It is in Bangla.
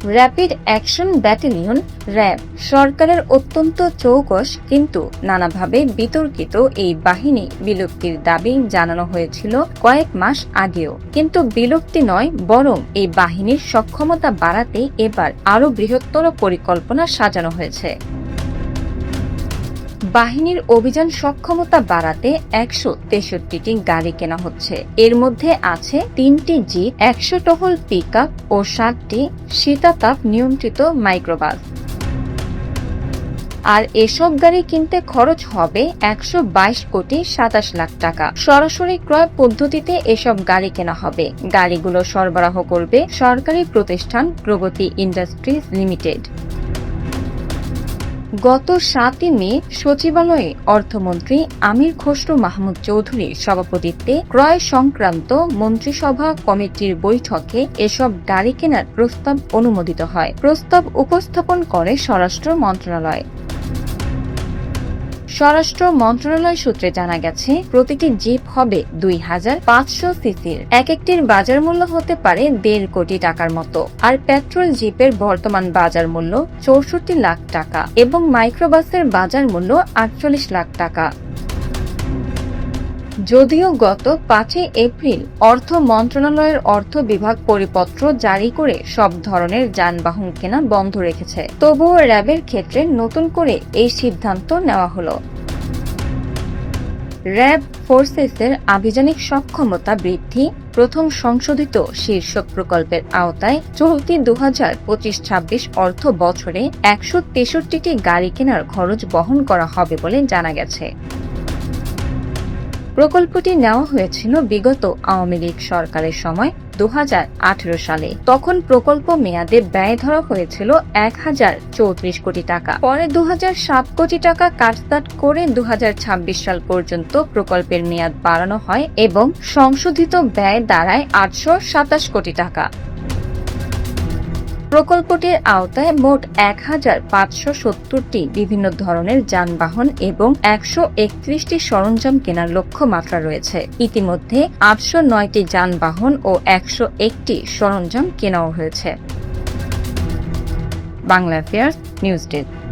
র্যাপিড অ্যাকশন ব্যাটালিয়ন র্যাব সরকারের অত্যন্ত চৌকস কিন্তু নানাভাবে বিতর্কিত এই বাহিনী বিলুপ্তির দাবি জানানো হয়েছিল কয়েক মাস আগেও, কিন্তু বিলুপ্তি নয় বরং এই বাহিনীর সক্ষমতা বাড়াতে এবার আরও বৃহত্তর পরিকল্পনা সাজানো হয়েছে। বাহিনীর অভিযান সক্ষমতা বাড়াতে ১৬৩টি গাড়ি কেনা হচ্ছে। এর মধ্যে আছে ৩টি জিপ, ১০০ টহল পিকআপ ও ৭টি শীতাতাপ নিয়ন্ত্রিত মাইক্রোবাস। আর এসব গাড়ি কিনতে খরচ হবে ১২২ কোটি ২৭ লাখ টাকা। সরাসরি ক্রয় পদ্ধতিতে এসব গাড়ি কেনা হবে। গাড়িগুলো সরবরাহ করবে সরকারি প্রতিষ্ঠান প্রগতি ইন্ডাস্ট্রিজ লিমিটেড। গত ৭ই মে সচিবালয়ে অর্থমন্ত্রী আমির খসরু মাহমুদ চৌধুরীর সভাপতিত্বে ক্রয় সংক্রান্ত মন্ত্রিসভা কমিটির বৈঠকে এসব গাড়ি কেনার প্রস্তাব অনুমোদিত হয়। প্রস্তাব উপস্থাপন করে স্বরাষ্ট্র মন্ত্রণালয়। স্বরাষ্ট্র মন্ত্রণালয় সূত্রে জানা গেছে, প্রতিটি জিপ হবে ২৫০০ সিসির। একটির বাজার মূল্য হতে পারে ১.৫ কোটি টাকার মতো। আর পেট্রোল জিপের বর্তমান বাজার মূল্য ৬৪ লাখ টাকা এবং মাইক্রোবাসের বাজার মূল্য ৪৮ লাখ টাকা। যদিও গত ৫ই এপ্রিল অর্থ মন্ত্রণালয়ের অর্থ বিভাগ পরিপত্র জারি করে সব ধরনের যানবাহন কেনা বন্ধ রেখেছে, তবুও র্যাবের ক্ষেত্রে নতুন করে এই সিদ্ধান্ত নেওয়া হলো। র্যাব ফোর্সেসের আভিযানিক সক্ষমতা বৃদ্ধি প্রথম সংশোধিত শীর্ষক প্রকল্পের আওতায় চলতি ২০২৫-২৬ অর্থ বছরে ১৬৩টি গাড়ি কেনার খরচ বহন করা হবে বলে জানা গেছে। প্রকল্পটি নেওয়া হয়েছিল বিগত আওয়ামী লীগ সরকারের সময় ২০১৮ সালে। তখন প্রকল্প মেয়াদে ব্যয় ধরা হয়েছিল ১,০৩৪ কোটি টাকা। পরে ২০০৭ কোটি টাকা কাটছাঁট করে ২০২৬ সাল পর্যন্ত প্রকল্পের মেয়াদ বাড়ানো হয় এবং সংশোধিত ব্যয় দাঁড়ায় ৮২৭ কোটি টাকা। প্রকল্পটির আওতায় মোট ১,৫৭০টি বিভিন্ন ধরনের যানবাহন এবং ১৩১টি সরঞ্জাম কেনার লক্ষ্যমাত্রা রয়েছে। ইতিমধ্যে ৮০৯টি যানবাহন ও ১০১টি সরঞ্জাম কেনাও হয়েছে। Bangla affairs news desk.